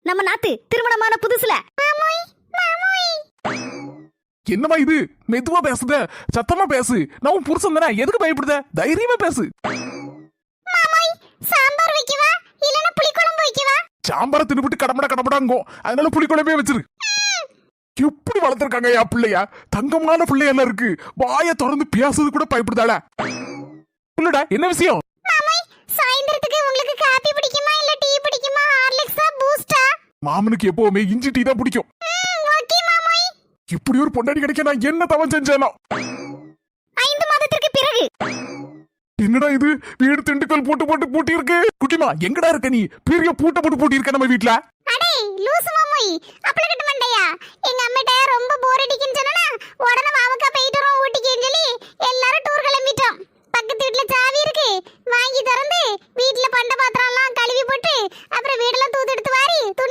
நம்ம நாத்து திருமணமான புதுசுல. என்னமா இது? மெதுவா பேசுத, சத்தமா பேசு. நான் உன் புருஷன் தானே, எதுக்கு பயப்படுத? தைரியமா பேசு. சாம்பார் வைக்கவா இல்லனா புளிக்குழம்பு வைக்கவா? சாம்பார தின்னுபிட்டு கடமடாங்கோ, அதனால புளிக்குழம்பே வச்சிரு. எப்படி வளர்த்திருக்காங்க யா பிள்ளையா? தங்கமான பிள்ளையெல்லாம் இருக்கு. வாயை திறந்து பேசுறது கூட பயப்படுதாடா. இல்லடா, என்ன விஷயம்? சாயந்திரத்துக்கு உங்களுக்கு காபி பிடிக்குமா இல்ல டீ பிடிக்குமா? ஹார்லிக்ஸா பூஸ்டா? மாமனுக்கு எப்பவுமே இஞ்சி டீ தான் பிடிக்கும். ஓகே மாமாய். இப்படி ஒரு பொண்டாட்டி கிடைக்க நான் என்ன தவம் செஞ்சேனோ? 5 மாதத்திற்கு பிறகு. என்னடா இது? வீடு திண்டுக்கல் பூட்டி இருக்கு. குட்டிமா, எங்கடா இருக்க நீ? பெரிய பூட்டி இருக்க நம்ம வீட்ல. அடே லூசு மாமாய், அப்பள கட்ட மண்டையா. எங்க அம்மிட்ட ரொம்ப போர் அடிக்குன்னு சொன்னா உடனே வாவக்கா போயிட்டு வரோம் ஊட்டிக்குன்னு சொல்லி எல்லாரும் டூர் கிளம்பிட்டோம். பக்கத்து வீட்ல சாவி இருக்கு, வாங்கி திறந்து வீட்ல பண்ட பாத்திரம் எல்லாம் கழுவி போட்டு அப்புறம் வீடெல்லாம் தூத்து எடுத்து வாரி